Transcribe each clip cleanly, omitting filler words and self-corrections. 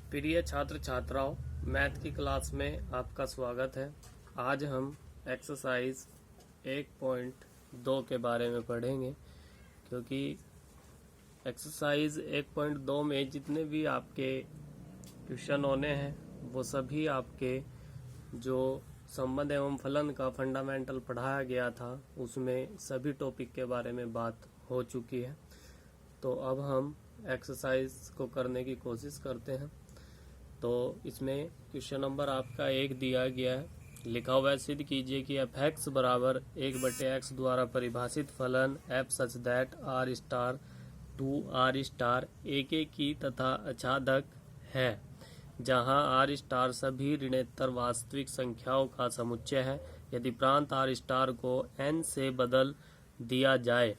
प्रिय छात्र छात्राओं, मैथ की क्लास में आपका स्वागत है। आज हम एक्सरसाइज 1.2 के बारे में पढ़ेंगे, क्योंकि एक्सरसाइज 1.2 में जितने भी आपके क्वेश्चन होने हैं वो सभी आपके जो संबंध एवं फलन का फंडामेंटल पढ़ाया गया था उसमें सभी टॉपिक के बारे में बात हो चुकी है। तो अब हम एक्सरसाइज को करने की कोशिश करते हैं। तो इसमें क्वेश्चन नंबर आपका 1 दिया गया है। लिखा हुआ है, सिद्ध कीजिए कि एफ एक्स बराबर 1/x द्वारा परिभाषित फलन F such that R star to R star एक की तथा अछादक है, जहां आर स्टार सभी ऋणोत्तर वास्तविक संख्याओं का समुच्चय है। यदि प्रांत आर स्टार को n से बदल दिया जाए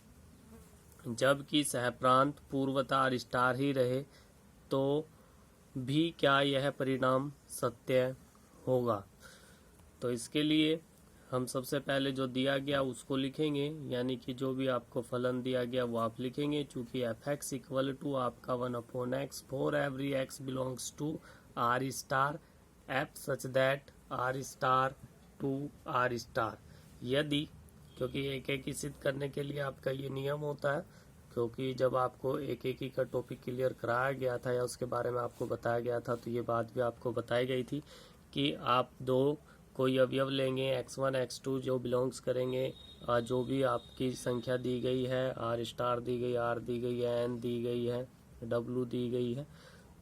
जबकि सहप्रांत पूर्वता आर स्टार ही रहे, तो भी क्या यह परिणाम सत्य होगा। तो इसके लिए हम सबसे पहले जो दिया गया उसको लिखेंगे, यानी कि जो भी आपको फलन दिया गया वो आप लिखेंगे। चूंकि एफ एक्स इक्वल टू आपका 1/x for every x belongs to R star F such that R star to R star. यदि, क्योंकि एक ही सिद्ध करने के लिए आपका ये नियम होता है, क्योंकि जब आपको एक ही का टॉपिक क्लियर कराया गया था या उसके बारे में आपको बताया गया था तो ये बात भी आपको बताई गई थी कि आप दो कोई अवयव लेंगे x1 x2 जो बिलोंग्स करेंगे जो भी आपकी संख्या दी गई है, आर स्टार दी गई, आर दी गई है, एन दी गई है, डब्लू दी गई है,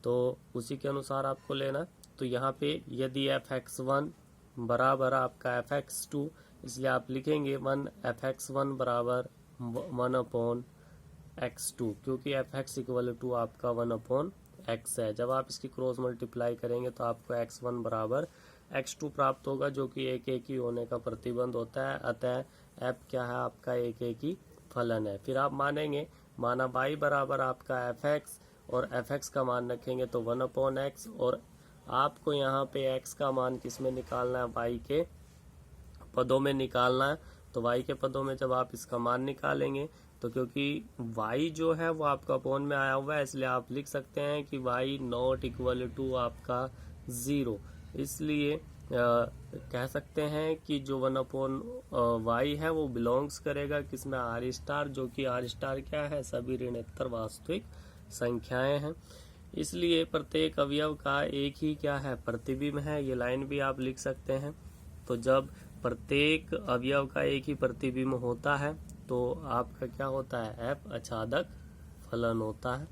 तो उसी के अनुसार आपको लेना। तो यहाँ पे यदि f(x1) बराबर आपका f(x2), इसलिए आप लिखेंगे 1f(x1) बराबर 1/x2, क्योंकि f(x) इक्वल टू आपका 1/x है। जब आप इसकी क्रॉस मल्टीप्लाई करेंगे तो आपको x1 बराबर x2 प्राप्त होगा, जो कि एक ही होने का प्रतिबंध होता है। अतः f क्या है, आपका एक ही फलन है। फिर आप माना y बराबर आपका fx और fx का मान रखेंगे तो 1/x, और आपको यहाँ पे x का मान किस में निकालना है, y के पदों में निकालना है। तो y के पदों में जब आप इसका मान निकालेंगे तो क्योंकि y जो है वो आपका अपॉन में आया हुआ है, इसलिए आप लिख सकते हैं कि y नॉट इक्वल टू आपका 0। इसलिए कह सकते हैं कि जो 1/y है वो बिलोंग्स करेगा किसमें, आर स्टार, जो कि आर स्टार क्या है, सभी ऋणोत्तर वास्तविक संख्याएं हैं। इसलिए प्रत्येक अवयव का एक ही क्या है, प्रतिबिंब है। ये लाइन भी आप लिख सकते हैं। तो जब प्रत्येक अवयव का एक ही प्रतिबिंब होता है तो आपका क्या होता है, f अछादक फलन होता है।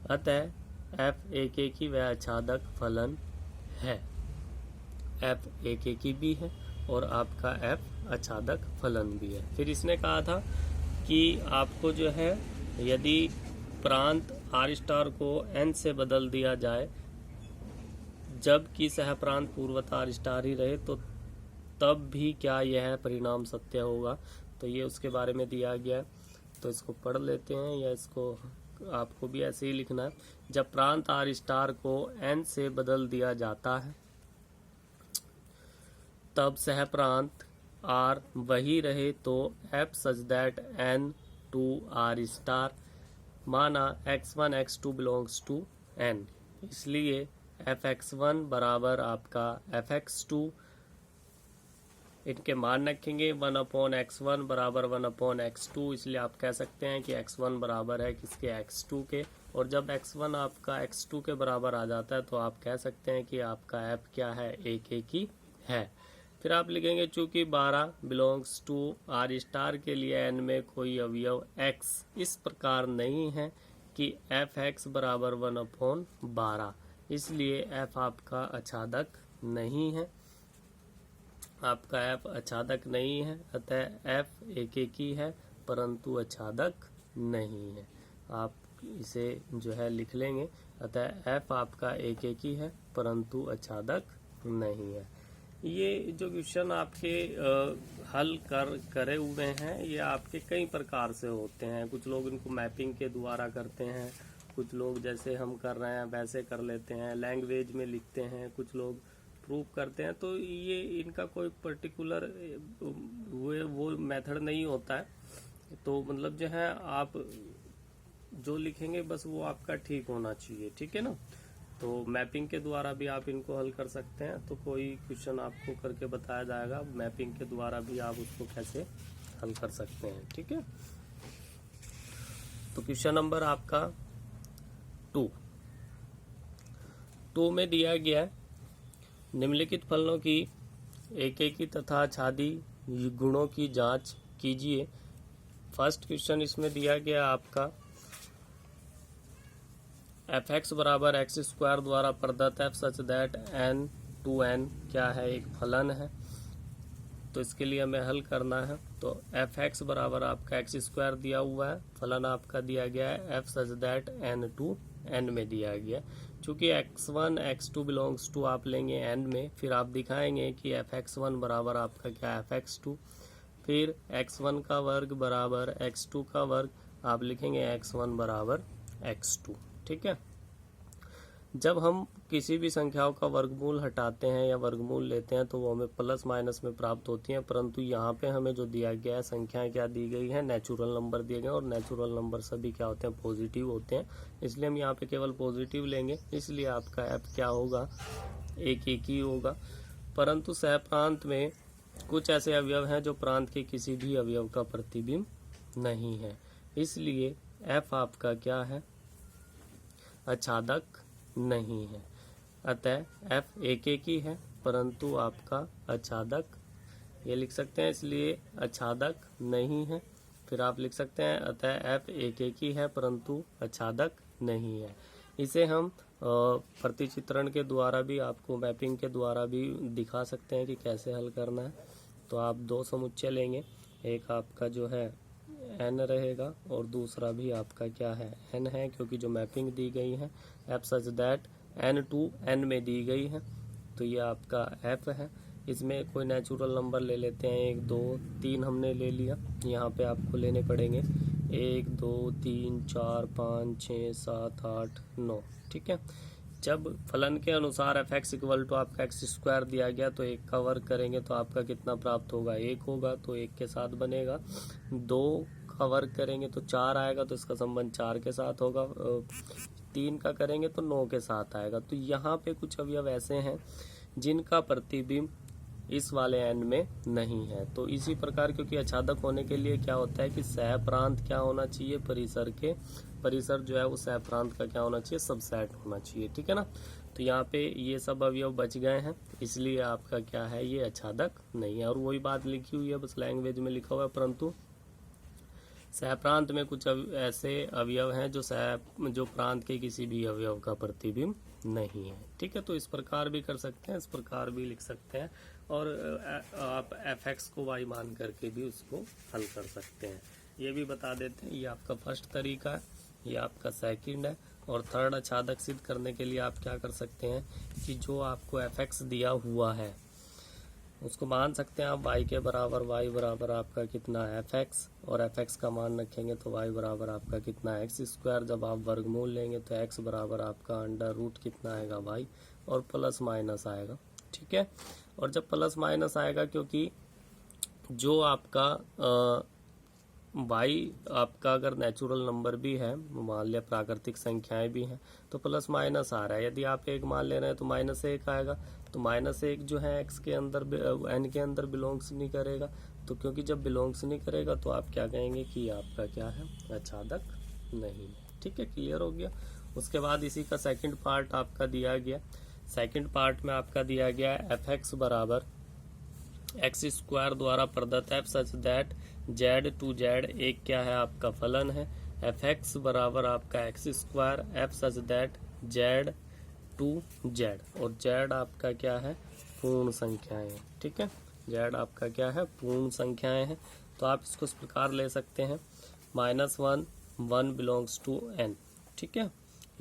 अतः f एक ही वह अछादक फलन है। f एक ही भी है और आपका f अछादक फलन भी है। फिर इसने कहा था कि आपको जो है यदि प्रांत आर स्टार को n से बदल दिया जाए जबकि सहप्रांत पूर्वता आर स्टार ही रहे, तो तब भी क्या यह परिणाम सत्य होगा। तो ये उसके बारे में दिया गया है। तो इसको पढ़ लेते हैं, या इसको आपको भी ऐसे ही लिखना है। जब प्रांत आर स्टार को n से बदल दिया जाता है तब सह प्रांत r वही रहे, तो f such that n to R star. माना x1 x2 belongs to n, इसलिए f(x1) बराबर आपका f(x2), इनके मान रखेंगे 1/x1 बराबर 1/x2। इसलिए आप कह सकते हैं कि x1 बराबर है किसके, x2 के। और जब x1 आपका x2 के बराबर आ जाता है तो आप कह सकते हैं कि आपका f क्या है, एक ही है। फिर आप लिखेंगे चूंकि 12 बिलोंग्स टू आर स्टार के लिए n में कोई अवयव x इस प्रकार नहीं है कि f(x) बराबर 1/12, इसलिए f आपका अछादक नहीं है। आपका f अछादक नहीं है, अतः f एक ही है परंतु अछादक नहीं है। आप इसे जो है लिख लेंगे। अतः f आपका एक ही है परंतु अछादक नहीं है। ये जो क्वेश्चन आपके हल करे हुए हैं ये आपके कई प्रकार से होते हैं। कुछ लोग इनको मैपिंग के द्वारा करते हैं, कुछ लोग जैसे हम कर रहे हैं वैसे कर लेते हैं, लैंग्वेज में लिखते हैं, कुछ लोग प्रूव करते हैं। तो ये इनका कोई पर्टिकुलर वो मेथड नहीं होता है। तो मतलब जो है आप जो लिखेंगे बस वो आपका ठीक होना चाहिए, ठीक है ना। तो मैपिंग के द्वारा भी आप इनको हल कर सकते हैं। तो कोई क्वेश्चन आपको करके बताया जाएगा, मैपिंग के द्वारा भी आप उसको कैसे हल कर सकते हैं। ठीक है, तो क्वेश्चन नंबर आपका 2 में दिया गया है, निम्नलिखित फलनों की एकेकी तथा आच्छादी गुणों की जांच कीजिए। फर्स्ट क्वेश्चन इसमें दिया गया आपका f(x) बराबर एक्स स्क्वायर द्वारा प्रदत्त f such that n to n क्या है, एक फलन है। तो इसके लिए हमें हल करना है। तो f(x) बराबर आपका एक्स स्क्वायर दिया हुआ है, फलन आपका दिया गया है f such that n to n में दिया गया। चूंकि x1 x2 बिलोंग्स टू आप लेंगे n में, फिर आप दिखाएंगे कि f(x1) बराबर आपका क्या है f(x2), फिर x1 का वर्ग बराबर x2 का वर्ग आप लिखेंगे x1 बराबर x2। ठीक है, जब हम किसी भी संख्याओं का वर्गमूल हटाते हैं या वर्गमूल लेते हैं तो वो हमें प्लस माइनस में प्राप्त होती हैं, परंतु यहाँ पे हमें जो दिया गया है संख्याएं क्या दी गई है, नेचुरल नंबर दिए गए, और नेचुरल नंबर सभी क्या होते हैं, पॉजिटिव होते हैं। इसलिए हम यहाँ पे केवल पॉजिटिव लेंगे, इसलिए आपका f क्या होगा, एक ही होगा। परंतु सह प्रांत में कुछ ऐसे अवयव हैं जो प्रांत के किसी भी अवयव का प्रतिबिंब नहीं है, इसलिए f आपका क्या है, आच्छादक नहीं है। अतः f एक ही है परंतु आपका आच्छादक, ये लिख सकते हैं, इसलिए आच्छादक नहीं है। फिर आप लिख सकते हैं अतः f एक ही है परंतु आच्छादक नहीं है। इसे हम प्रतिचित्रण के द्वारा भी, आपको मैपिंग के द्वारा भी दिखा सकते हैं कि कैसे हल करना है। तो आप दो समुच्चय लेंगे, एक आपका जो है n रहेगा और दूसरा भी आपका क्या है, n है, क्योंकि जो मैपिंग दी गई है f such that n to n में दी गई है। तो ये आपका f है। इसमें कोई नेचुरल नंबर ले लेते हैं, 1 2 3 हमने ले लिया। यहाँ पे आपको लेने पड़ेंगे 1 2 3 4 5 6 7 8 9। ठीक है, जब फलन के अनुसार f(x) इक्वल टू आपका एक्स स्क्वायर दिया गया तो 1 का वर्ग करेंगे तो आपका कितना प्राप्त होगा, 1 होगा, तो 1 के साथ बनेगा। 2 का वर्ग करेंगे तो 4 आएगा, तो इसका संबंध 4 के साथ होगा। 3 का करेंगे तो 9 के साथ आएगा। तो यहाँ पे कुछ अवयव ऐसे हैं जिनका प्रतिबिंब इस वाले n में नहीं है। तो इसी प्रकार, क्योंकि आच्छादक होने के लिए क्या होता है कि सह प्रांत क्या होना चाहिए, परिसर जो है वो सह प्रांत का क्या होना चाहिए, सबसेट होना चाहिए। ठीक है ना, तो यहाँ पे ये सब अवयव बच गए हैं, इसलिए आपका क्या है, ये आच्छादक नहीं है। और वही बात लिखी हुई है, बस लैंग्वेज में लिखा हुआ है, परंतु सह प्रांत में कुछ ऐसे अवयव हैं जो प्रांत के किसी भी अवयव का प्रतिबिंब नहीं है। ठीक है, तो इस प्रकार भी कर सकते हैं, इस प्रकार भी लिख सकते हैं, और आप f(x) को y मान करके भी उसको हल कर सकते हैं। ये भी बता देते हैं, ये आपका फर्स्ट तरीका है, ये आपका सेकंड है। और थर्ड आच्छादक सिद्ध करने के लिए आप क्या कर सकते हैं कि जो आपको f(x) दिया हुआ है उसको मान सकते हैं आप y के बराबर, y बराबर आपका कितना है f(x), और f(x) का मान रखेंगे तो y बराबर आपका कितना है एक्स स्क्वायर। जब आप वर्गमूल लेंगे तो x बराबर आपका अंडर रूट कितना आएगा, y, और प्लस माइनस आएगा। ठीक है, और जब प्लस माइनस आएगा, क्योंकि जो आपका y आपका अगर नेचुरल नंबर भी है, मान लिया प्राकृतिक संख्याएं भी हैं, तो प्लस माइनस आ रहा है। यदि आप 1 मान ले रहे हैं तो -1 आएगा। तो -1 जो है x के अंदर, n के अंदर बिलोंग्स नहीं करेगा। तो क्योंकि जब बिलोंग्स नहीं करेगा तो आप क्या कहेंगे कि आपका क्या है, आच्छादक नहीं है। ठीक है, क्लियर हो गया। उसके बाद इसी का सेकंड पार्ट आपका दिया गया। सेकंड पार्ट में आपका दिया गया है f(x) बराबर एक्स स्क्वायर द्वारा प्रदत्त f such that z to z एक क्या है, आपका फलन है। f(x) बराबर आपका x square f such that z to z, और z आपका क्या है, पूर्ण संख्याएं हैं। ठीक है, z आपका क्या है, पूर्ण संख्याएं हैं। तो आप इसको इस प्रकार ले सकते हैं, -1 1 बिलोंग्स टू n। ठीक है,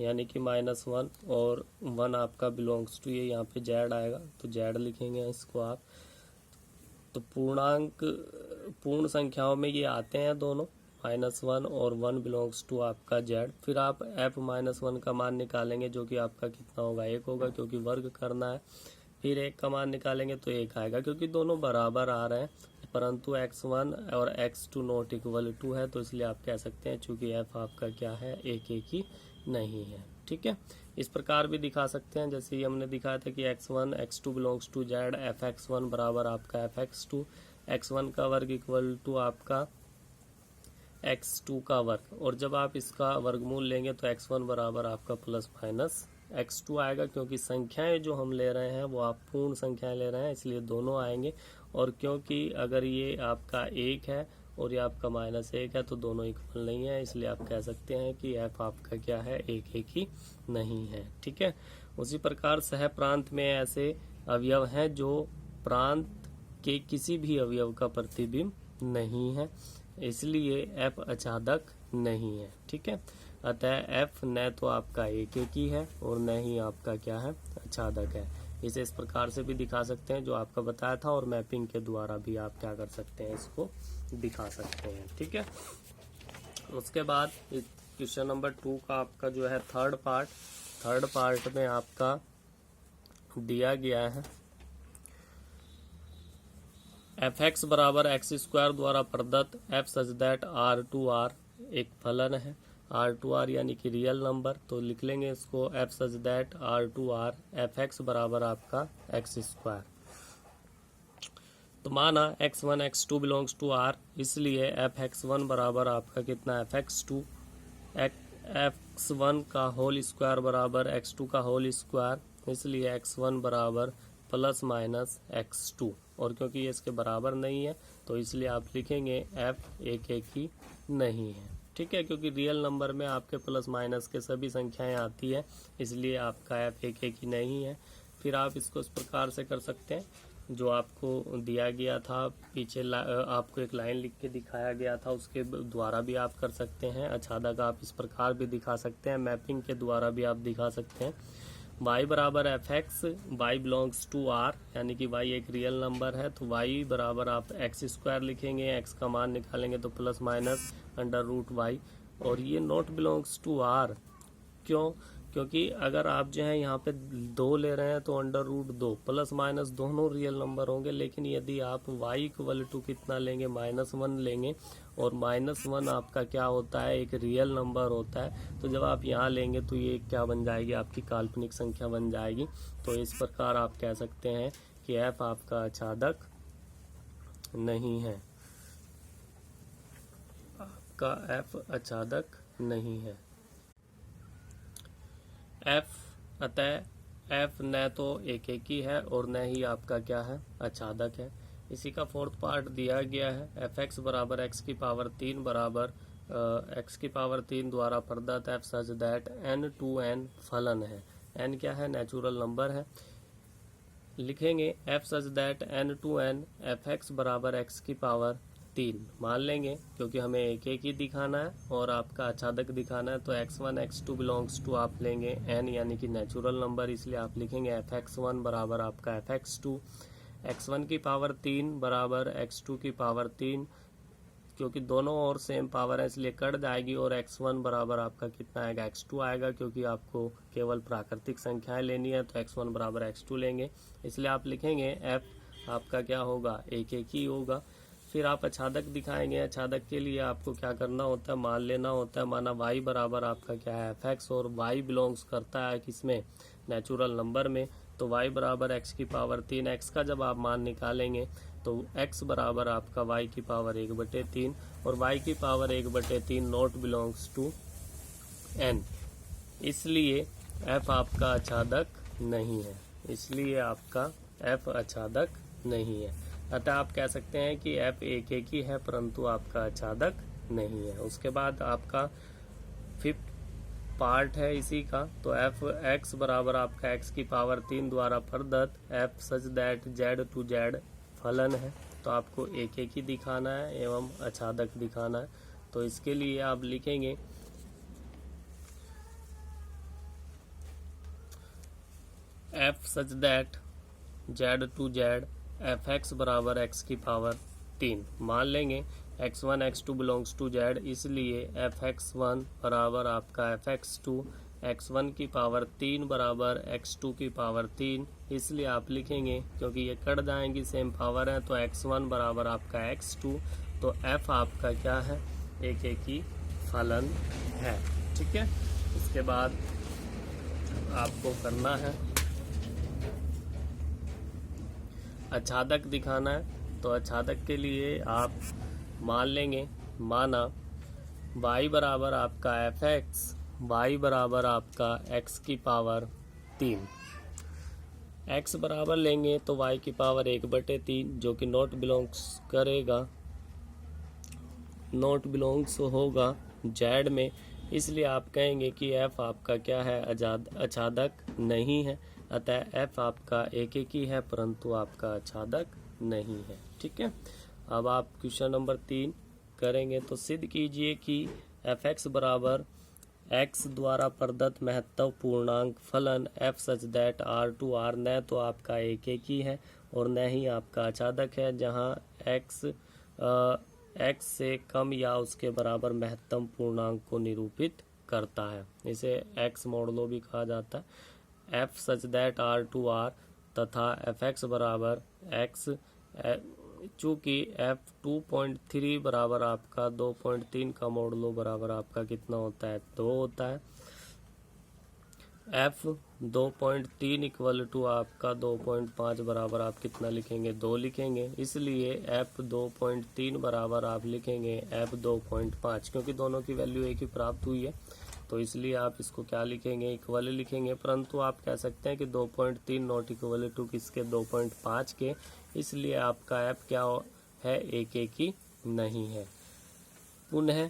यानी कि -1 और 1 आपका बिलोंग्स टू, ये यहाँ पे z आएगा तो z लिखेंगे इसको आप। तो पूर्ण संख्याओं में ये आते हैं दोनों, -1 और 1 बिलोंग्स टू आपका z। फिर आप f-1 का मान निकालेंगे जो कि आपका कितना होगा, 1 होगा, क्योंकि वर्ग करना है। फिर 1 का मान निकालेंगे तो 1 आएगा, क्योंकि दोनों बराबर आ रहे हैं, परंतु x1 और x2 नॉट इक्वल टू है, तो इसलिए आप कह सकते हैं चूंकि f आपका क्या है, एक ही नहीं है। ठीक है। इस प्रकार भी दिखा सकते हैं, जैसे ही हमने दिखाया था कि x1 x2 belongs to z, fx1 बराबर आपका fx2, x1 का वर्ग इक्वल टू आपका x2 का वर्ग, और जब आप इसका वर्गमूल लेंगे तो x1 बराबर आपका प्लस माइनस x2 आएगा, क्योंकि संख्याएं जो हम ले रहे हैं वो आप पूर्ण संख्याएं ले रहे हैं, इसलिए दोनों आएंगे। और क्योंकि अगर ये आपका 1 है और ये आपका -1 है तो दोनों इक्वल नहीं है, इसलिए आप कह सकते हैं कि f आपका क्या है, एक ही नहीं है, ठीक है। उसी प्रकार सह प्रांत में ऐसे अवयव हैं जो प्रांत के किसी भी अवयव का प्रतिबिंब नहीं है, इसलिए f अचादक नहीं है, ठीक है। अतः f न तो आपका एक ही है और न ही आपका क्या है, अचादक है। इसे इस प्रकार से भी दिखा सकते हैं जो आपका बताया था, और मैपिंग के द्वारा भी आप क्या कर सकते हैं, इसको दिखा सकते हैं, ठीक है। उसके बाद क्वेश्चन नंबर 2 का आपका जो है थर्ड पार्ट में आपका दिया गया है fx बराबर x² द्वारा प्रदत्त f सच दैट r2r एक फलन है, r2r यानी कि रियल नंबर, तो लिख लेंगे इसको f such that r2r fx बराबर आपका x²। तो माना x1 x2 belongs to r, इसलिए fx1 बराबर आपका कितना fx2, x1 का होल स्क्वायर बराबर x2 का होल स्क्वायर, इसलिए x1 बराबर प्लस माइनस x2, और क्योंकि ये इसके बराबर नहीं है तो इसलिए आप लिखेंगे f एक ही नहीं है, ठीक है। क्योंकि रियल नंबर में आपके प्लस माइनस के सभी संख्याएं आती है, इसलिए आपका f एक ही नहीं है। फिर आप इसको इस प्रकार से कर सकते हैं जो आपको दिया गया था पीछे, आपको एक लाइन लिख के दिखाया गया था, उसके द्वारा भी आप कर सकते हैं। अचादक आप इस प्रकार भी दिखा सकते हैं, मैपिंग के द्वारा भी आप दिखा सकते हैं। y बराबर fx, y belongs to r, यानी कि y एक रियल नंबर है, तो y बराबर आप x² लिखेंगे, x का मान निकालेंगे तो प्लस माइनस √y, और ये नॉट बिलोंग्स टू r, क्यों? क्योंकि अगर आप जो है यहाँ पे 2 ले रहे हैं तो √2 प्लस माइनस दोनों रियल नंबर होंगे, लेकिन यदि आप y इक्वल टू कितना लेंगे, -1 लेंगे, और -1 आपका क्या होता है, एक रियल नंबर होता है, तो जब आप यहाँ लेंगे तो ये क्या बन जाएगी, आपकी काल्पनिक संख्या बन जाएगी। तो इस प्रकार आप कह सकते हैं कि f आपका अचादक नहीं है, आपका f अचादक नहीं है। अतः f न तो एक ही है और न ही आपका क्या है, अचादक है। इसी का फोर्थ पार्ट दिया गया है fx बराबर x³ बराबर x³ द्वारा प्रदत्त f सच दैट n2n फलन है। n क्या है, नेचुरल नंबर है। लिखेंगे f such that n2n fx बराबर x³ मान लेंगे, क्योंकि हमें एक ही दिखाना है और आपका अचादक दिखाना है, तो x1 x2 बिलोंग्स टू आप लेंगे n यानी कि नेचुरल नंबर, इसलिए आप लिखेंगे fx1 बराबर आपका fx2, x1³ बराबर x2³, क्योंकि दोनों और सेम पावर है इसलिए कट जाएगी, और x1 बराबर आपका कितना आएगा, x2 आएगा, क्योंकि आपको केवल प्राकृतिक संख्याएं लेनी है, तो x1 बराबर x2 लेंगे, इसलिए आप लिखेंगे f आपका क्या होगा, एक ही होगा। फिर आप अचादक दिखाएंगे, अचादक के लिए आपको क्या करना होता है, मान लेना होता है। माना y बराबर आपका क्या है, fx, और y बिलोंग्स करता है किसमें, नेचुरल नंबर में, तो y बराबर x³, x का जब आप मान निकालेंगे तो x बराबर आपका y⁻1/3, और y⁻1/3 not belongs to n, इसलिए f आपका अचादक नहीं है, इसलिए आपका f अचादक नहीं है। अतः आप कह सकते हैं कि f एक ही है परंतु आपका अचादक नहीं है। उसके बाद आपका फिफ्थ पार्ट है इसी का, तो fx बराबर आपका x³ द्वारा प्रदत्त f सच दैट z फलन है, तो आपको एक ही दिखाना है एवं अचादक दिखाना है। तो इसके लिए आप लिखेंगे f such that z fx बराबर x³ मान लेंगे, x1 x2 belongs to z, इसलिए fx1 बराबर आपका fx2, x1³ बराबर x2³, इसलिए आप लिखेंगे, क्योंकि ये कट जाएंगी सेम पावर है, तो x1 बराबर आपका x2, तो f आपका क्या है, एक ही फलन है, ठीक है। इसके बाद आपको करना है। आच्छादक दिखाना है तो आच्छादक के लिए आप मान लेंगे, माना y बराबर आपका fx, y बराबर आपका x की पावर 3, x बराबर लेंगे तो y की पावर 1/3 जो कि नॉट बिलोंग्स करेगा, नॉट बिलोंग्स होगा z में, इसलिए आप कहेंगे कि f आपका क्या है, आच्छादक नहीं है। अतः f आपका एक ही है परंतु आपका आच्छादक नहीं है। ठीक है, अब आप क्वेश्चन नंबर 3 करेंगे तो सिद्ध कीजिए कि fx बराबर x द्वारा प्रदत्त महत्वपूर्णांक फलन f सच दैट r2r न तो आपका एक ही है और न ही आपका आच्छादक है, जहां x से कम या उसके बराबर महत्तम पूर्णांक को निरूपित करता है। इसे x मॉडलो भी कहा जाता है। f सच दैट r2r तथा fx बराबर x, चूँकि f 2.3 बराबर आपका 2.3 का मॉडलो बराबर आपका कितना होता है, 2 होता है। f 2.3 इक्वल टू आपका 2.5 बराबर आप कितना लिखेंगे, 2 लिखेंगे, इसलिए f 2.3 बराबर आप लिखेंगे f 2.5, क्योंकि दोनों की वैल्यू एक ही प्राप्त हुई है तो इसलिए आप इसको क्या लिखेंगे, इक्वल लिखेंगे। परंतु आप कह सकते हैं कि 2.3 नॉट इक्वल टू किसके, 2.5 के, इसलिए आपका f क्या है, एक ही नहीं है। पुनः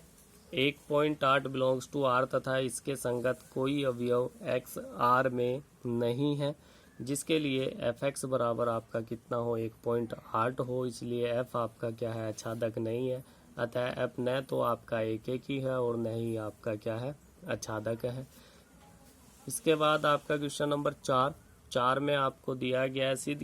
1.8 बिलोंग्स टू r तथा इसके संगत कोई अवयव x r में नहीं है, जिसके लिए fx बराबर आपका कितना हो, 1.8 हो, इसलिए f आपका क्या है, आच्छादक नहीं है। अतः f न तो आपका एक ही है और न ही आपका क्या है, आच्छादक है। इसके बाद आपका क्वेश्चन नंबर 4 में आपको दिया गया है, सिद्ध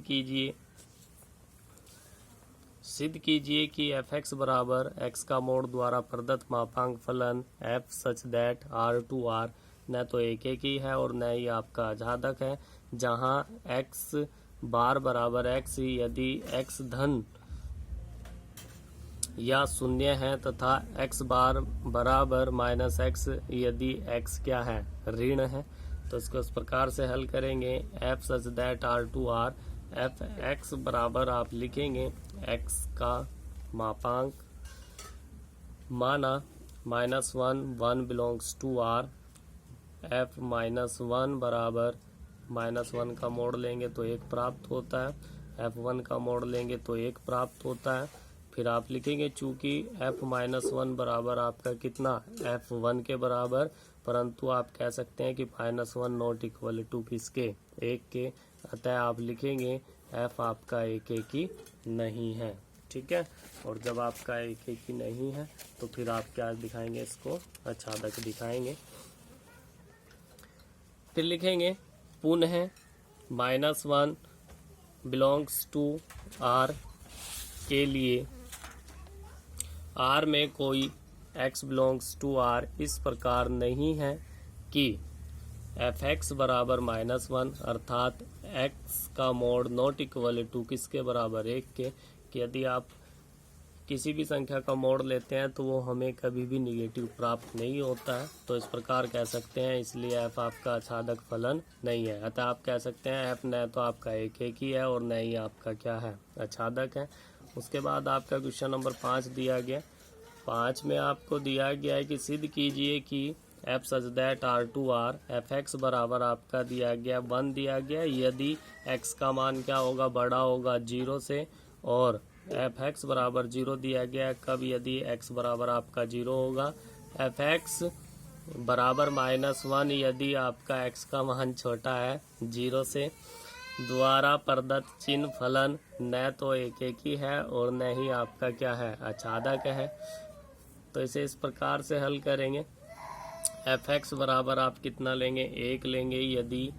कीजिए कि fx बराबर x का मोड द्वारा प्रदत्त मापांक फलन f सच दैट r2r न तो एक ही है और न ही आपका आच्छादक है, जहां x बार बराबर x यदि x धन या शून्य है तथा x बार बराबर -x यदि x क्या है, ऋण है। तो इसको इस प्रकार से हल करेंगे, f such that r2r, f x बराबर आप लिखेंगे x का मापांक, माना -1 बिलोंग्स टू r, f -1 बराबर -1 का मोड़ लेंगे तो 1 प्राप्त होता है, f1 का मोड़ लेंगे तो 1 प्राप्त होता है। फिर आप लिखेंगे चूंकि f -1 बराबर आपका कितना, f1 के बराबर, परंतु आप कह सकते हैं कि -1 नॉट इक्वल टू किसके, 1 के, अतः आप लिखेंगे f आपका एक ही नहीं है। ठीक है, और जब आपका एक ही नहीं है तो फिर आप क्या दिखाएंगे, इसको आच्छादक दिखाएंगे। फिर लिखेंगे पुनः -1 बिलोंग्स टू r के लिए r में कोई x बिलोंग्स टू r इस प्रकार नहीं है कि fx बराबर -1 अर्थात x का मोड नॉट इक्वल टू किसके बराबर, 1 के, कि यदि आप किसी भी संख्या का मोड लेते हैं तो वो हमें कभी भी निगेटिव प्राप्त नहीं होता है, तो इस प्रकार कह सकते हैं, इसलिए f आपका आच्छादक फलन नहीं है। अतः आप कह सकते हैं f न तो आपका एक ही है और न ही आपका क्या है, आच्छादक है। उसके बाद आपका क्वेश्चन नंबर 5 दिया गया, 5 में आपको दिया गया है कि सिद्ध कीजिए कि f such that r2r, fx बराबर आपका दिया गया 1 दिया गया यदि x का मान क्या होगा, बड़ा होगा 0 से, और fx बराबर 0 दिया गया कब, यदि x बराबर आपका 0 होगा, fx बराबर -1 यदि आपका x का मान छोटा है 0 से, द्वारा प्रदत्त चिन्ह फलन न तो एक ही है और न ही आपका क्या है, आच्छादक है। तो इसे इस प्रकार से हल करेंगे, fx बराबर आप कितना लेंगे, 1 लेंगे यदि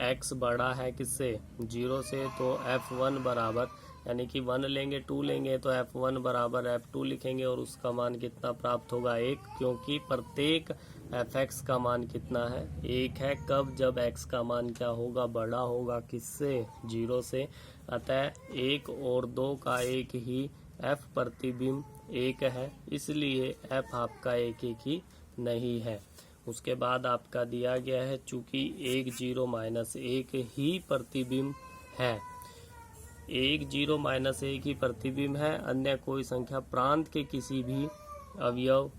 x बड़ा है किससे, 0 से, तो f1 बराबर यानी कि 1 लेंगे, 2 लेंगे तो f1 बराबर f2 लिखेंगे और उसका मान कितना प्राप्त होगा, 1, क्योंकि प्रत्येक fx का मान कितना है, 1 है। कब, जब x का मान क्या होगा, बड़ा होगा किससे, 0 से। अतः 1 और 2 का एक ही f प्रतिबिंब 1 है, इसलिए f आपका एक ही नहीं है। उसके बाद आपका दिया गया है चूंकि 1 0 माइनस 1 ही प्रतिबिंब है, 1 0 माइनस 1 ही प्रतिबिंब है, अन्य कोई संख्या प्रांत के किसी भी अवयव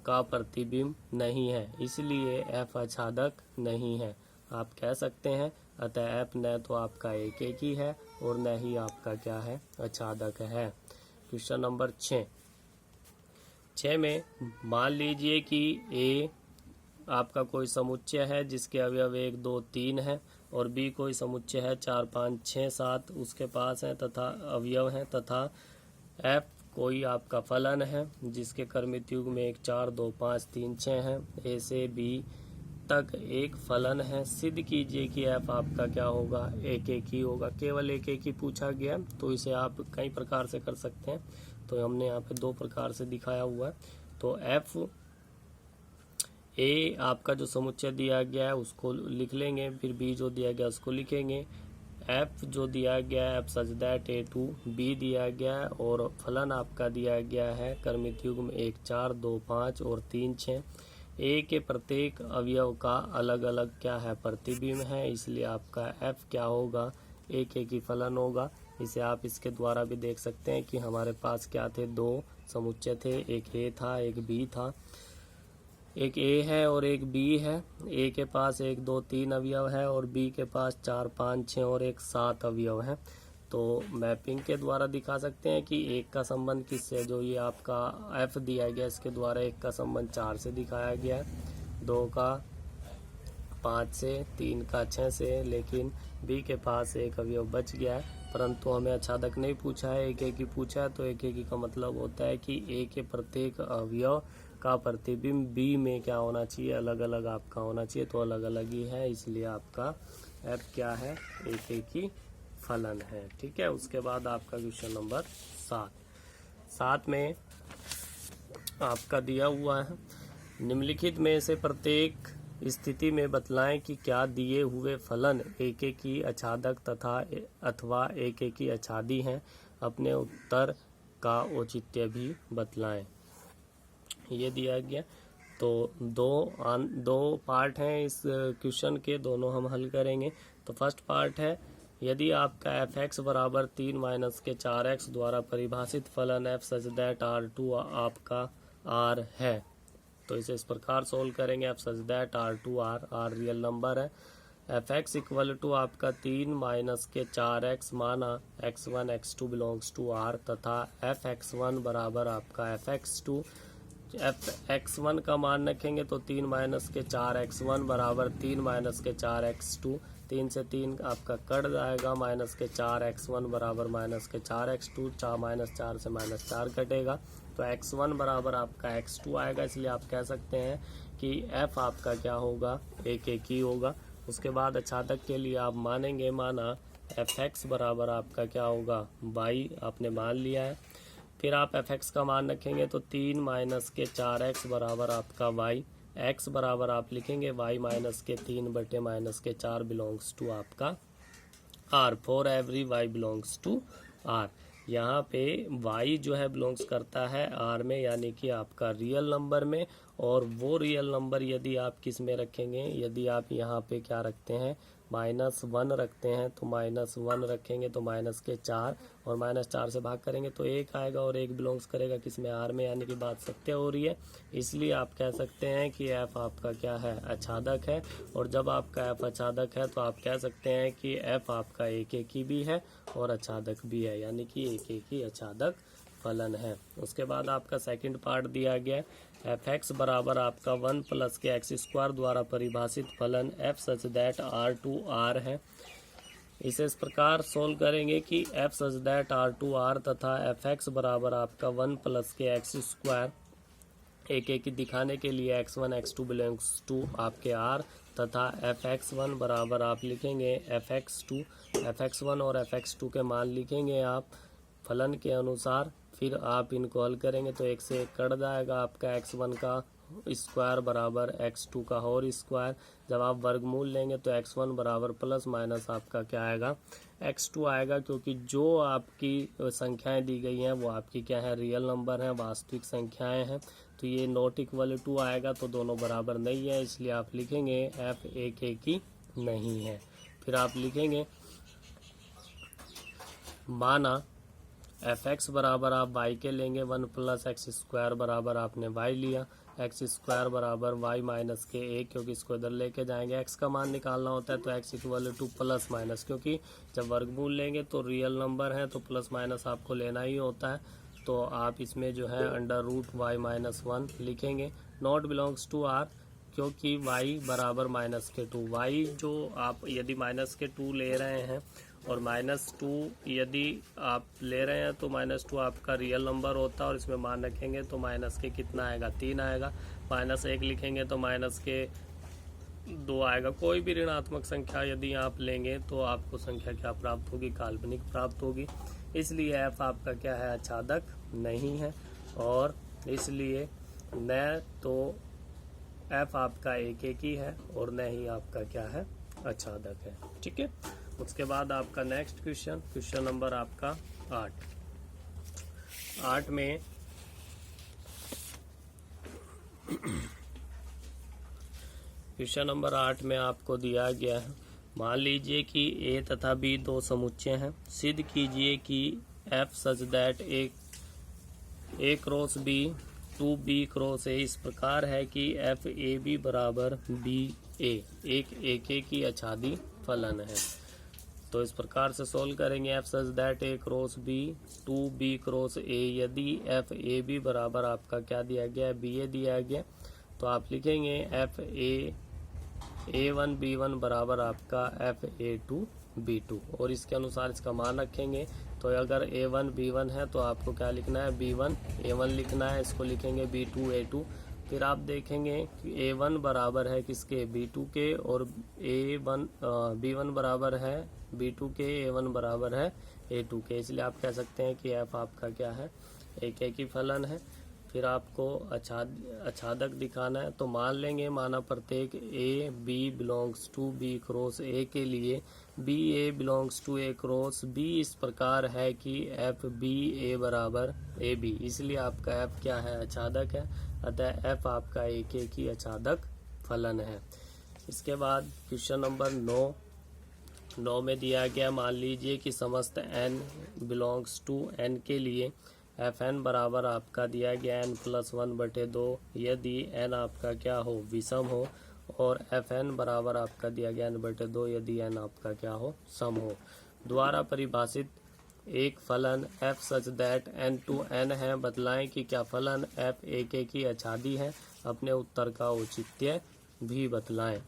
का प्रतिबिंब नहीं है, इसलिए f आच्छादक नहीं है। आप कह सकते हैं अतः f न तो आपका एक एक ही है और न ही आपका क्या है, आच्छादक है। क्वेश्चन नंबर 6 में मान लीजिए कि A आपका कोई समुच्चय है जिसके अवयव 1 2 3 है और B कोई समुच्चय है 4 5 6 7 उसके पास है तथा अवयव है, तथा F कोई आपका फलन है जिसके क्रमित युग्म में 1 4 2 5 3 6 है। A से B तक एक फलन है, सिद्ध कीजिए कि F आपका क्या होगा, एक एक ही होगा। केवल एक एक ही पूछा गया तो इसे आप कई प्रकार से कर सकते हैं, तो हमने यहाँ पे 2 प्रकार से दिखाया हुआ है। तो F A आपका जो समुच्चय दिया गया है उसको लिख लेंगे, फिर B जो दिया गया उसको लिखेंगे, F जो दिया गया है F such that A to B दिया गया है और फलन आपका दिया गया है क्रमित युग्म 1 4 2 5 और 3 6। A के प्रत्येक अवयव का अलग अलग क्या है, प्रतिबिंब है, इसलिए आपका F क्या होगा, एक एक ही फलन होगा। इसे आप इसके द्वारा भी देख सकते हैं कि हमारे पास क्या थे, 2 समुच्चय थे, एक A था एक B था, एक A है और एक B है। A के पास 1 2 3 अवयव है और B के पास 4 5 6 और 1 7 अवयव है। तो मैपिंग के द्वारा दिखा सकते हैं कि 1 का संबंध किससे, जो ये आपका F दिया गया इसके द्वारा 1 का संबंध 4 से दिखाया गया है, 2 का 5 से, 3 का 6 से, लेकिन B के पास एक अवयव बच गया है, परंतु हमें आच्छादक नहीं पूछा है, एक एक ही पूछा है। तो एक एक ही का मतलब होता है कि A के प्रत्येक अवयव का प्रतिबिंब B में क्या होना चाहिए, अलग अलग आपका होना चाहिए, तो अलग अलग ही है, इसलिए आपका F क्या है, एक एक ही फलन है। ठीक है, उसके बाद आपका क्वेश्चन नंबर 7 में आपका दिया हुआ है, निम्नलिखित में से प्रत्येक स्थिति में बतलाएं कि क्या दिए हुए फलन एक एक ही आच्छादक तथा अथवा एक एक ही आच्छादी हैं, अपने उत्तर का औचित्य भी बतलाएं। ये दिया गया, तो दो पार्ट हैं इस क्वेश्चन के, दोनों हम हल करेंगे। तो फर्स्ट पार्ट है, यदि आपका f(x) बराबर 3 माइनस के 4x द्वारा परिभाषित फलन f सच दैट R2 आपका R है, तो इसे इस प्रकार सोल्व करेंगे, f such that R2 R real number है, f(x) इक्वल टू आपका 3 माइनस के 4x माना x1 x2 belongs to R तथा f(x1) बराबर आपका f(x2) f(x1) का मान रखेंगे तो 3 माइनस के 4x1 बराबर 3 माइनस के 4x2, 3 से 3 आपका कट जाएगा, माइनस के 4x1 बराबर माइनस के 4x2, 4 माइनस 4 से माइनस 4 कटेगा, तो x1 बराबर आपका x2 आएगा, इसलिए आप कह सकते हैं कि f आपका क्या होगा, एक एक ही होगा। उसके बाद आच्छादक के लिए आप मानेंगे, माना f(x) बराबर आपका क्या होगा, y आपने मान लिया है, फिर आप f(x) का मान रखेंगे तो 3 माइनस के 4x बराबर आपका y, x बराबर आप लिखेंगे y माइनस के 3 बटे माइनस के 4 बिलोंग्स टू आपका r, for every y belongs to r। यहाँ पे y जो है बिलोंग्स करता है r में, यानी कि आपका रियल नंबर में, और वो रियल नंबर यदि आप किस में रखेंगे, यदि आप यहाँ पे क्या रखते हैं, -1 रखते हैं, तो -1 रखेंगे तो माइनस के 4 और -4 से भाग करेंगे तो 1 आएगा, और 1 बिलोंग्स करेगा किस में, R में, यानी कि बात सत्य हो रही है। इसलिए आप कह सकते हैं कि f आपका क्या है, आच्छादक है, और जब आपका f आच्छादक है तो आप कह सकते हैं कि f आपका एक एक ही भी है और आच्छादक भी है, यानी कि एक एक ही आच्छादक फलन है। उसके बाद आपका सेकंड पार्ट दिया गया, f(x) बराबर आपका 1 प्लस के x² द्वारा परिभाषित फलन f such that R2 R है। इसे इस प्रकार सोल्व करेंगे कि f such that R2 R तथा f(x) बराबर आपका 1 प्लस के x², एक एक दिखाने के लिए x1 x2 बिलोंग्स टू आपके R तथा f(x1) बराबर आप लिखेंगे f(x2), f(x1) और f(x2) के मान लिखेंगे आप फलन के अनुसार, फिर आप इनको हल करेंगे तो 1 से 1 कट जाएगा, आपका x1 का स्क्वायर बराबर x2 का होल स्क्वायर, जब आप वर्गमूल लेंगे तो x1 बराबर प्लस माइनस आपका क्या आएगा, x2 आएगा, क्योंकि जो आपकी संख्याएं दी गई हैं वो आपकी क्या है, रियल नंबर है, वास्तविक संख्याएं हैं। तो ये नॉट इक्वल टू आएगा, तो दोनों बराबर नहीं है, इसलिए आप लिखेंगे f एक की नहीं है। फिर आप लिखेंगे माना fx बराबर आप y के लेंगे 1 प्लस एक्स स्क्वायर बराबर आपने y लिया, एक्स स्क्वायर बराबर y माइनस के a, क्योंकि इसको इधर लेके जाएंगे, x का मान निकालना होता है तो x equal two plus minus, क्योंकि जब वर्गमूल लेंगे तो रियल नंबर है तो प्लस माइनस आपको लेना ही होता है। तो आप इसमें जो है अंडर रूट y माइनस 1 लिखेंगे। नॉट बिलोंग्स टू r, क्योंकि y बराबर माइनस के 2, y जो आप यदि माइनस के 2 ले रहे हैं और -2 यदि आप ले रहे हैं तो -2 आपका रियल नंबर होता है और इसमें मान रखेंगे तो माइनस के कितना आएगा 3 आएगा, -1 लिखेंगे तो माइनस के 2 आएगा। कोई भी ऋणात्मक संख्या यदि आप लेंगे तो आपको संख्या क्या प्राप्त होगी, काल्पनिक प्राप्त होगी। इसलिए f आपका क्या है, आच्छादक नहीं है, और इसलिए न तो f आपका एक ही है और न ही आपका क्या है, आच्छादक है। ठीक है। उसके बाद आपका नेक्स्ट क्वेश्चन नंबर आपका 8 में क्वेश्चन नंबर 8 में आपको दिया गया है, मान लीजिए कि a तथा b दो समुच्चय हैं। सिद्ध कीजिए कि f such that a cross b 2b cross a इस प्रकार है कि f a b बराबर b a एक की आच्छादी फलन है। तो इस प्रकार से सोल्व करेंगे, f such that a cross b 2b cross a, यदि f a b बराबर आपका क्या दिया गया है, b a दिया गया, तो आप लिखेंगे f a1 b1 बराबर आपका f a2 b2, और इसके अनुसार इसका मान रखेंगे। तो अगर a1 b1 है तो आपको क्या लिखना है, b1 a1 लिखना है, इसको लिखेंगे b2 a2। फिर आप देखेंगे कि a1 बराबर है किसके, b2 के, और b1 बराबर है b2 के, a1 बराबर है a2 के, इसलिए आप कह सकते हैं कि f आपका क्या है, एक ही फलन है। फिर आपको आच्छादक दिखाना है, तो मान लेंगे, माना प्रत्येक a b belongs to b cross a के लिए b a belongs to a cross b इस प्रकार है कि f b a बराबर a b, इसलिए आपका f क्या है, आच्छादक है, अतः f आपका एक ही आच्छादक फलन है। इसके बाद क्वेश्चन नंबर 9 में दिया गया, मान लीजिए कि समस्त n बिलोंग्स टू n के लिए fn बराबर आपका दिया गया n+1/2, यदि n आपका क्या हो, विषम हो, और fn बराबर आपका दिया गया n/2 यदि n आपका क्या हो, सम हो। द्वारा परिभाषित एक फलन f such that n to n है। बतलाएं कि क्या फलन f एक की आच्छादी है। अपने उत्तर का औचित्य भी बतलाएं।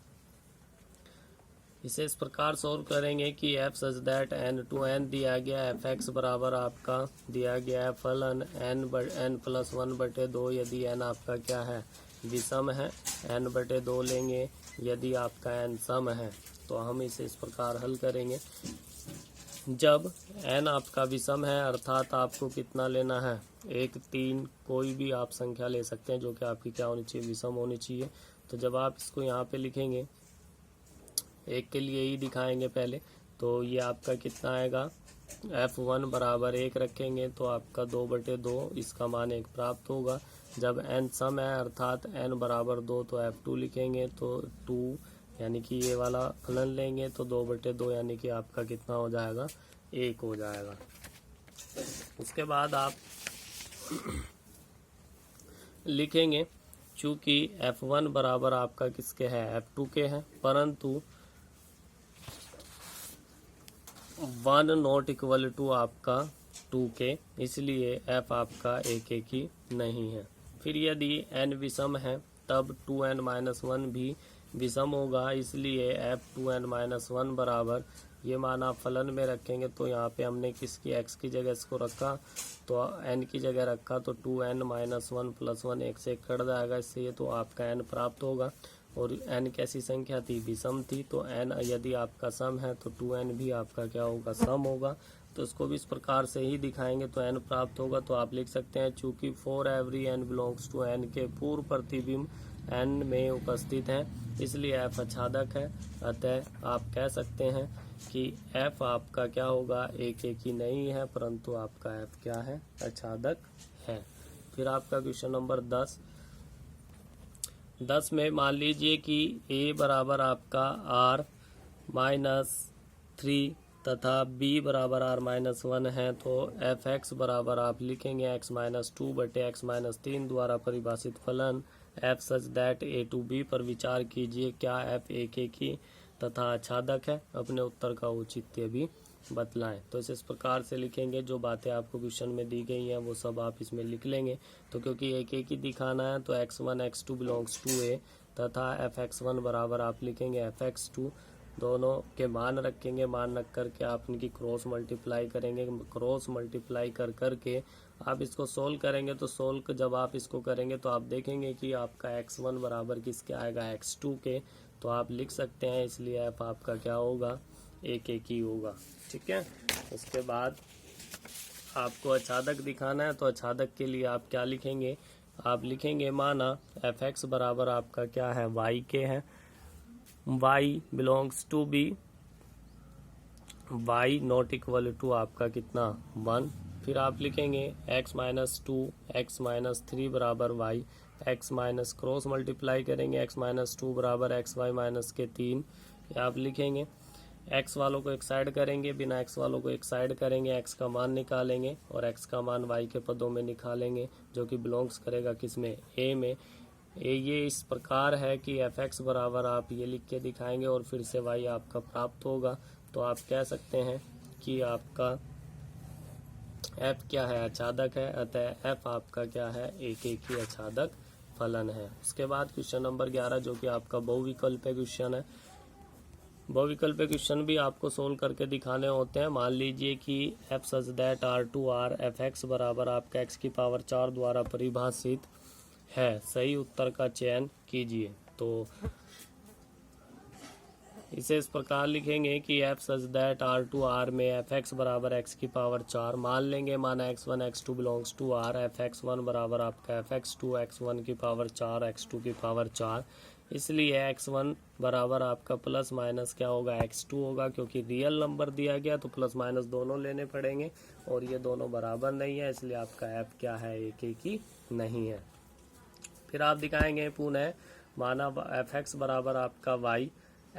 इसे इस प्रकार सोल्व करेंगे कि f such that n to n दिया गया, fx बराबर आपका दिया गया है फलन n+1/2 यदि n आपका क्या है, विषम है, n/2 लेंगे यदि आपका n सम है। तो हम इसे इस प्रकार हल करेंगे, जब n आपका विषम है अर्थात आपको कितना लेना है, 1 3 कोई भी आप संख्या ले सकते हैं जो कि आपकी क्या होनी चाहिए, विषम होनी चाहिए। तो जब आप इसको यहाँ पे लिखेंगे, एक के लिए ही दिखाएंगे पहले, तो ये आपका कितना आएगा, f1 बराबर 1 रखेंगे तो आपका 2/2 इसका मान 1 प्राप्त होगा। जब n सम है अर्थात n बराबर 2 तो f2 लिखेंगे, तो 2 यानी कि ये वाला फलन लेंगे तो 2/2 यानी कि आपका कितना हो जाएगा, 1 हो जाएगा। उसके बाद आप लिखेंगे, चूंकि f1 बराबर आपका किसके है, f2 के है, परंतु 1 नॉट इक्वल टू आपका 2 के, इसलिए f आपका एक ही नहीं है। फिर यदि n विषम है तब 2n-1 भी विषम होगा, इसलिए f2n-1 बराबर, ये मान आप फलन में रखेंगे तो यहाँ पे हमने किसकी, x की जगह इसको रखा, तो n की जगह रखा तो 2n-1 + 1 1 से कट जाएगा, इससे ये तो आपका n प्राप्त होगा। और n कैसी संख्या थी, विषम थी, तो n यदि आपका सम है तो 2n भी आपका क्या होगा, सम होगा। तो इसको भी इस प्रकार से ही दिखाएंगे तो n प्राप्त होगा। तो आप लिख सकते हैं, चूंकि for every n belongs to n के पूर्व प्रतिबिंब n में उपस्थित हैं, इसलिए f आच्छादक है। अतः आप कह सकते हैं कि f आपका क्या होगा, एक ही नहीं है, परंतु आपका f क्या है, आच्छादक है। फिर आपका क्वेश्चन नंबर 10, 10 में मान लीजिए कि a बराबर आपका r माइनस 3 तथा b बराबर r माइनस 1 है, तो एफ एक्स बराबर आप लिखेंगे x माइनस 2 बटे x माइनस 3 द्वारा परिभाषित फलन f such that a to b पर विचार कीजिए क्या f एक ही तथा आच्छादक है। अपने उत्तर का औचित्य भी बतलाएं। तो इस प्रकार से लिखेंगे, जो बातें आपको क्वेश्चन में दी गई हैं वो सब आप इसमें लिख लेंगे। तो क्योंकि एक ही दिखाना है तो x1 x2 belongs to a तथा fx1 बराबर आप लिखेंगे fx2, दोनों के मान रखेंगे। मान रख करके आप इनकी क्रॉस मल्टीप्लाई करेंगे। क्रॉस मल्टीप्लाई कर करके आप इसको सोल्व करेंगे। तो सोल्व जब आप इसको करेंगे तो आप देखेंगे कि आपका x1 बराबर किसके आएगा, x2 के। तो आप लिख सकते हैं, इसलिए f आपका क्या होगा, एक ही होगा। ठीक है। उसके बाद आपको आच्छादक दिखाना है, तो आच्छादक के लिए आप क्या लिखेंगे, आप लिखेंगे माना एफ एक्स बराबर आपका क्या है, y के है। y belongs to b, y not equal to आपका कितना 1। फिर आप लिखेंगे x माइनस 2 x माइनस 3 बराबर y, x minus cross multiply करेंगे, x माइनस 2 बराबर x y माइनस के 3। आप लिखेंगे x वालों को एक साइड करेंगे, बिना x वालों को एक साइड करेंगे, x का मान निकालेंगे और x का मान y के पदों में निकालेंगे, जो कि बिलोंग्स करेगा किसमें, a में। ये इस प्रकार है कि एफ एक्स बराबर आप ये लिख के दिखाएंगे और फिर से y आपका प्राप्त होगा। तो आप कह सकते हैं कि आपका f क्या है, आच्छादक है। अतः f आपका क्या है, एक ही आच्छादक फलन है। उसके बाद क्वेश्चन नंबर 11, जो कि आपका बहुविकल्पीय क्वेश्चन है। बहुविकल्पीय क्वेश्चन भी आपको सोल्व करके दिखाने होते हैं। मान लीजिए कि f such that r to r F X बराबर आपका x की पावर 4 द्वारा परिभाषित है। सही उत्तर का चयन कीजिए। तो इसे इस प्रकार लिखेंगे कि f such that r to r में एफ एक्स बराबर x की पावर 4 मान लेंगे, माना x1 x2 belongs to r, F X 1 बराबर आपका एफ एक्स 2 x1 की पावर 4 x2 की पावर 4। इसलिए x1 बराबर आपका प्लस माइनस क्या होगा, x2 होगा। क्योंकि रियल नंबर दिया गया तो प्लस माइनस दोनों लेने पड़ेंगे और ये दोनों बराबर नहीं है, इसलिए आपका f क्या है, एक ही नहीं है। फिर आप दिखाएंगे पुनः, माना एफ एक्स बराबर आपका y,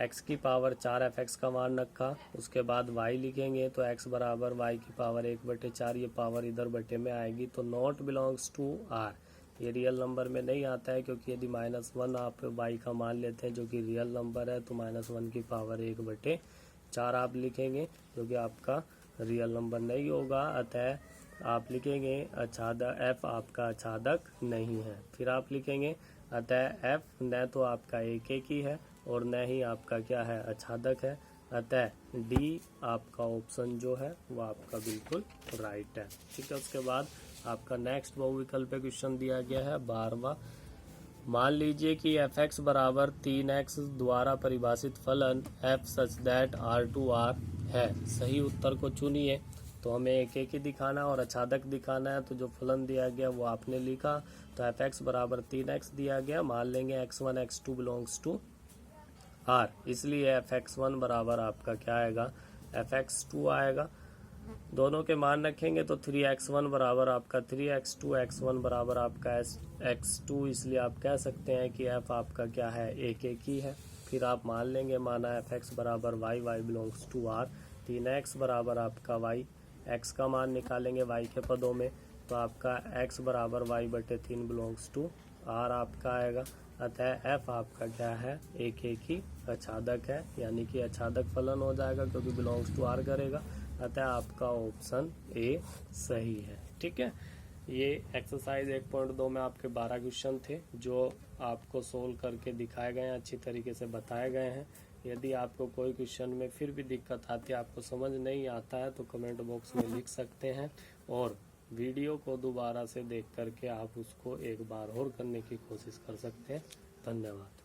x की पावर 4 एफ एक्स का मान रखा, उसके बाद y लिखेंगे तो x बराबर y की पावर 1/4, ये पावर इधर बटे में आएगी। तो नॉट बिलोंग्स टू r, ये रियल नंबर में नहीं आता है, क्योंकि यदि -1 आप y का मान लेते हैं जो कि रियल नंबर है, तो -1 की पावर 1/4 आप लिखेंगे, जो कि आपका रियल नंबर नहीं होगा। अतः आप लिखेंगे आच्छादक, f आपका आच्छादक नहीं है। फिर आप लिखेंगे अतः f न तो आपका एक ही है और न ही आपका क्या है, आच्छादक है। अतः D आपका ऑप्शन जो है वो आपका बिल्कुल राइट है। ठीक है। उसके बाद आपका नेक्स्ट बहुविकल्पीय क्वेश्चन दिया गया है 12वां। मान लीजिए कि एफ एक्स बराबर 3x द्वारा परिभाषित फलन f such that r to r है। सही उत्तर को चुनिए। तो हमें एक ही दिखाना और आच्छादक दिखाना है। तो जो फलन दिया गया वो आपने लिखा। तो एफ एक्स बराबर 3x दिया गया, मान लेंगे x1 x2 belongs to r, इसलिए एफ एक्स 1 बराबर आपका क्या आएगा, एफ एक्स 2 आएगा। दोनों के मान रखेंगे तो 3x1 बराबर आपका 3x2, x1 बराबर आपका x2, इसलिए आप कह सकते हैं कि f आपका क्या है, एक ही है। फिर आप मान लेंगे, माना एफ एक्स बराबर y, y belongs to r, 3x बराबर आपका y, x का मान निकालेंगे y के पदों में, तो आपका x बराबर y/3 बिलोंग्स टू r आपका आएगा। अतः f आपका क्या है, एक ही आच्छादक है, यानी कि आच्छादक फलन हो जाएगा क्योंकि बिलोंग्स टू r करेगा। अतः आपका ऑप्शन ए सही है। ठीक है। ये एक्सरसाइज 1.2 में आपके 12 क्वेश्चन थे जो आपको सोल्व करके दिखाए गए हैं, अच्छी तरीके से बताए गए हैं। यदि आपको कोई क्वेश्चन में फिर भी दिक्कत आती है, आपको समझ नहीं आता है, तो कमेंट बॉक्स में लिख सकते हैं और वीडियो को दोबारा से देख करके आप उसको एक बार और करने की कोशिश कर सकते हैं। धन्यवाद।